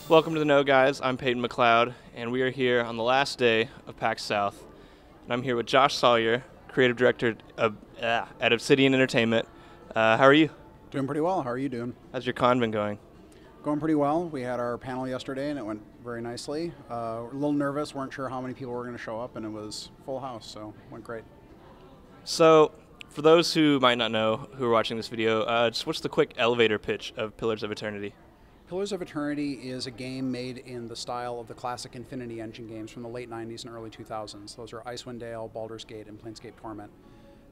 Welcome to the Know Guys. I'm Peyton McLeod, and we are here on the last day of PAX South. And I'm here with Josh Sawyer, creative director at Obsidian Entertainment. How are you? Doing pretty well. How are you doing? How's your con been going? Going pretty well. We had our panel yesterday, and it went very nicely. A little nervous, weren't sure how many people were going to show up, and it was full house, so it went great. So, for those who might not know who are watching this video, just what's the quick elevator pitch of Pillars of Eternity? Pillars of Eternity is a game made in the style of the classic Infinity Engine games from the late 90s and early 2000s. Those are Icewind Dale, Baldur's Gate, and Planescape Torment.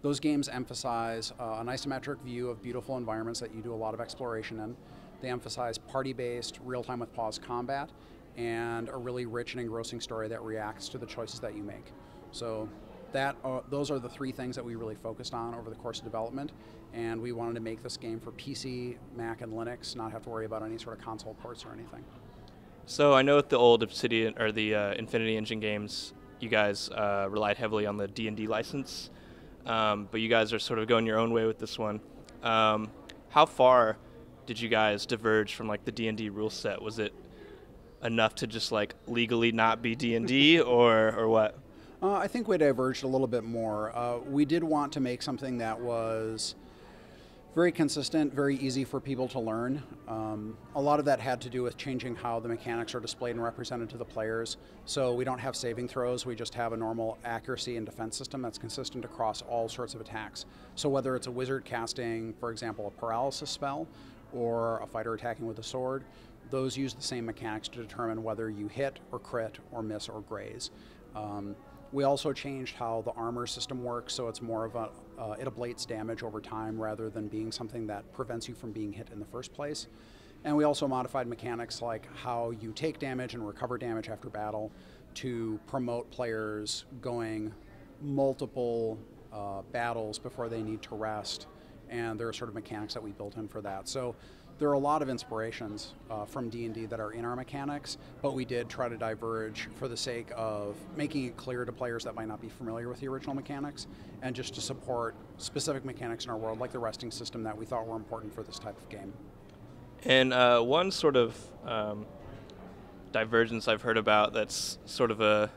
Those games emphasize an isometric view of beautiful environments that you do a lot of exploration in. They emphasize party-based, real-time with pause combat, and a really rich and engrossing story that reacts to the choices that you make. So those are the three things that we really focused on over the course of development, and we wanted to make this game for PC, Mac, and Linux, not have to worry about any sort of console ports or anything. So I know with the old Obsidian, or the Infinity Engine games, you guys relied heavily on the D&D license, but you guys are sort of going your own way with this one. How far did you guys diverge from like the D&D rule set? Was it enough to just like legally not be D&D or what? I think we diverged a little bit more. We did want to make something that was very consistent, very easy for people to learn. A lot of that had to do with changing how the mechanics are displayed and represented to the players. So we don't have saving throws, we just have a normal accuracy and defense system that's consistent across all sorts of attacks. So whether it's a wizard casting, for example, a paralysis spell, or a fighter attacking with a sword, those use the same mechanics to determine whether you hit or crit or miss or graze. We also changed how the armor system works, so it's more of it ablates damage over time rather than being something that prevents you from being hit in the first place. And we also modified mechanics like how you take damage and recover damage after battle to promote players going multiple battles before they need to rest. And there are sort of mechanics that we built in for that. So there are a lot of inspirations from D&D that are in our mechanics, but we did try to diverge for the sake of making it clear to players that might not be familiar with the original mechanics, and just to support specific mechanics in our world, like the resting system that we thought were important for this type of game. And one sort of divergence I've heard about that's sort of a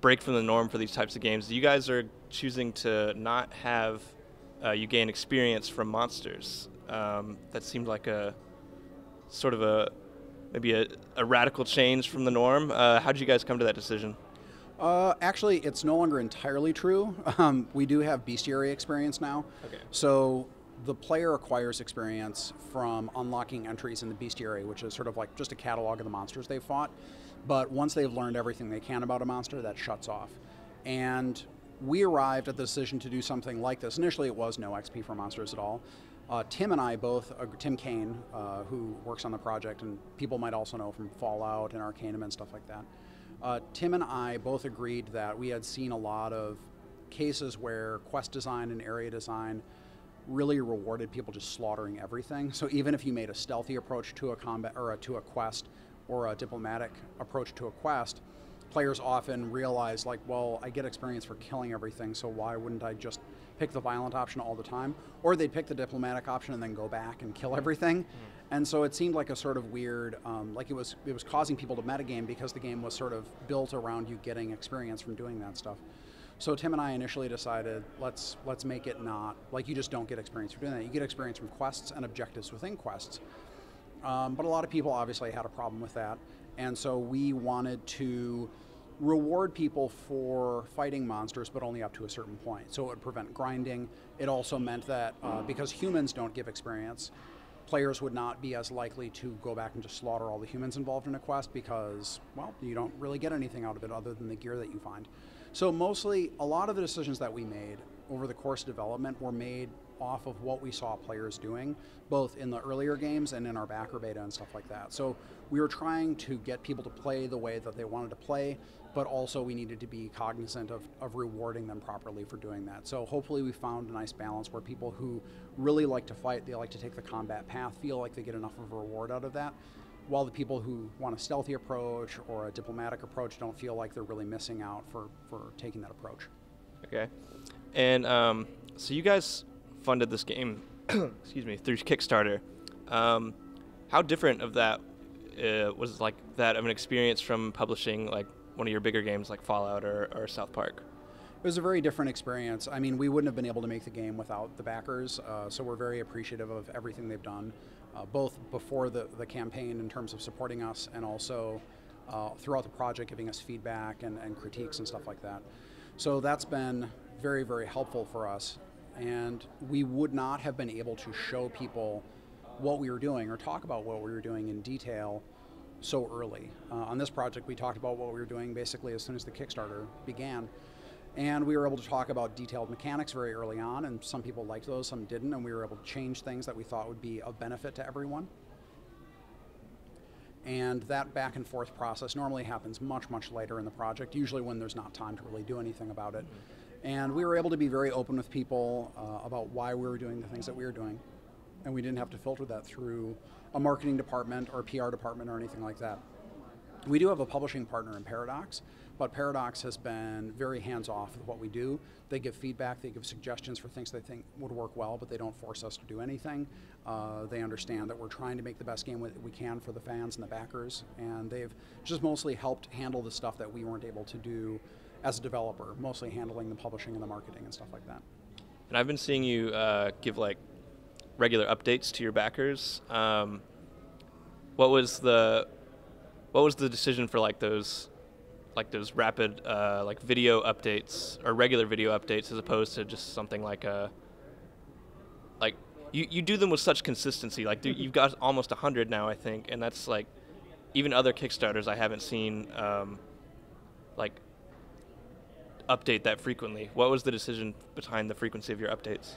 break from the norm for these types of games, you guys are choosing to not have you gain experience from monsters. That seemed like a sort of maybe a radical change from the norm. How did you guys come to that decision? Actually, it's no longer entirely true. We do have bestiary experience now. Okay. So the player acquires experience from unlocking entries in the bestiary, which is sort of like just a catalog of the monsters they've fought. But once they've learned everything they can about a monster, that shuts off. And we arrived at the decision to do something like this. Initially, it was no XP for monsters at all. Tim and I both, Tim Kane, who works on the project, and people might also know from Fallout and Arcanum and stuff like that, Tim and I both agreed that we had seen a lot of cases where quest design and area design really rewarded people just slaughtering everything. So even if you made a stealthy approach to a combat or to a quest, or a diplomatic approach to a quest, players often realize, like, well, I get experience for killing everything, so why wouldn't I just pick the violent option all the time? Or they'd pick the diplomatic option and then go back and kill everything. And so it seemed like a sort of weird, like it was causing people to metagame because the game was sort of built around you getting experience from doing that stuff. So Tim and I initially decided, let's make it not, like, you just don't get experience for doing that. You get experience from quests and objectives within quests. But a lot of people obviously had a problem with that. And so we wanted to reward people for fighting monsters, but only up to a certain point. So it would prevent grinding. It also meant that because humans don't give experience, players would not be as likely to go back and just slaughter all the humans involved in a quest because, well, you don't really get anything out of it other than the gear that you find. So mostly, a lot of the decisions that we made over the course of development were made off of what we saw players doing, both in the earlier games and in our backer beta and stuff like that. So we were trying to get people to play the way that they wanted to play, but also we needed to be cognizant of rewarding them properly for doing that. So hopefully we found a nice balance where people who really like to fight, they like to take the combat path, feel like they get enough of a reward out of that, while the people who want a stealthy approach or a diplomatic approach don't feel like they're really missing out for taking that approach. Okay. And so you guys funded this game excuse me, through Kickstarter. How different of that was like that of an experience from publishing like one of your bigger games like Fallout or South Park? It was a very different experience. I mean, we wouldn't have been able to make the game without the backers, so we're very appreciative of everything they've done, both before the campaign in terms of supporting us and also throughout the project giving us feedback and critiques and stuff like that. So that's been very, very helpful for us, and we would not have been able to show people what we were doing or talk about what we were doing in detail so early. On this project, we talked about what we were doing basically as soon as the Kickstarter began. And we were able to talk about detailed mechanics very early on, and some people liked those, some didn't, and we were able to change things that we thought would be of benefit to everyone. And that back and forth process normally happens much, much later in the project, usually when there's not time to really do anything about it. And we were able to be very open with people about why we were doing the things that we were doing. And we didn't have to filter that through a marketing department or a PR department or anything like that. We do have a publishing partner in Paradox, but Paradox has been very hands-off with what we do. They give feedback, they give suggestions for things they think would work well, but they don't force us to do anything. They understand that we're trying to make the best game we can for the fans and the backers, and they've just mostly helped handle the stuff that we weren't able to do as a developer, mostly handling the publishing and the marketing and stuff like that. And I've been seeing you give like regular updates to your backers. What was the decision for like those rapid like video updates or regular video updates as opposed to just something like you do them with such consistency, like you've got almost 100 now, I think, and that's like even other Kickstarters I haven't seen like update that frequently. What was the decision behind the frequency of your updates?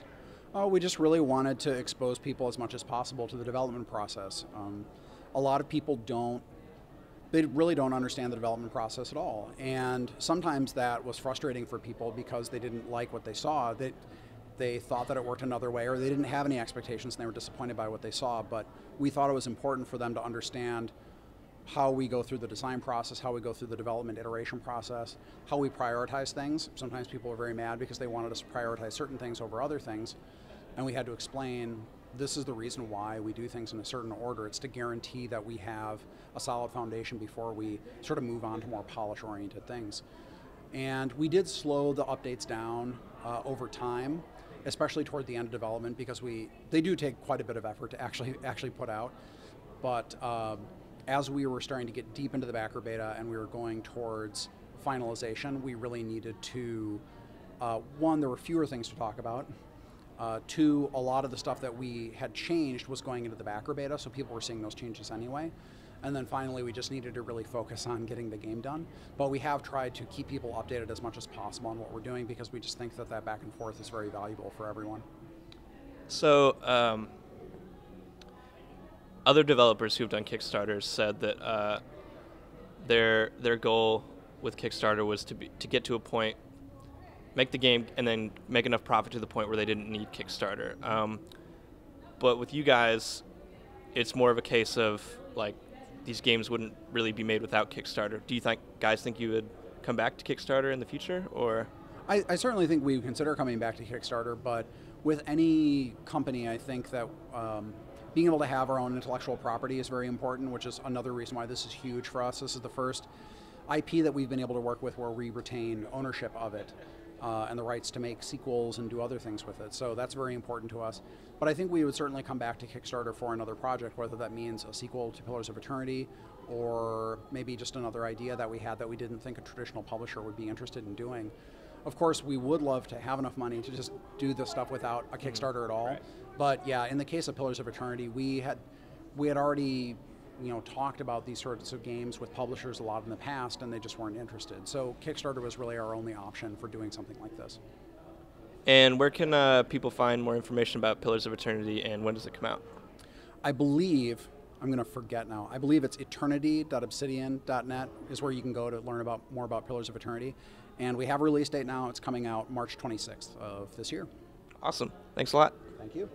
We just really wanted to expose people as much as possible to the development process. A lot of people they really don't understand the development process at all. And sometimes that was frustrating for people because they didn't like what they saw. They thought that it worked another way, or they didn't have any expectations and they were disappointed by what they saw. But we thought it was important for them to understand how we go through the design process, how we go through the development iteration process, how we prioritize things. Sometimes people are very mad because they wanted us to prioritize certain things over other things. And we had to explain, this is the reason why we do things in a certain order. It's to guarantee that we have a solid foundation before we sort of move on to more polish-oriented things. And we did slow the updates down over time, especially toward the end of development, because they do take quite a bit of effort to actually put out. But as we were starting to get deep into the backer beta and we were going towards finalization, we really needed to, one, there were fewer things to talk about. Two, a lot of the stuff that we had changed was going into the backer beta, so people were seeing those changes anyway. And then finally, we just needed to really focus on getting the game done. But we have tried to keep people updated as much as possible on what we're doing because we just think that that back and forth is very valuable for everyone. So, other developers who've done Kickstarters said that their goal with Kickstarter was to get to a point, make the game, and then make enough profit to the point where they didn't need Kickstarter. But with you guys, it's more of a case of like these games wouldn't really be made without Kickstarter. Do you guys think you would come back to Kickstarter in the future, or? I certainly think we would consider coming back to Kickstarter, but with any company, I think that being able to have our own intellectual property is very important, which is another reason why this is huge for us. This is the first IP that we've been able to work with where we retain ownership of it and the rights to make sequels and do other things with it. So that's very important to us. But I think we would certainly come back to Kickstarter for another project, whether that means a sequel to Pillars of Eternity or maybe just another idea that we had that we didn't think a traditional publisher would be interested in doing. Of course, we would love to have enough money to just do this stuff without a Kickstarter at all. Right. But yeah, in the case of Pillars of Eternity, we had already talked about these sorts of games with publishers a lot in the past, and they just weren't interested. So Kickstarter was really our only option for doing something like this. And where can people find more information about Pillars of Eternity, and when does it come out? I believe, I'm going to forget now, I believe it's eternity.obsidian.net is where you can go to learn more about Pillars of Eternity. And we have a release date now. It's coming out March 26th of this year. Awesome. Thanks a lot. Thank you.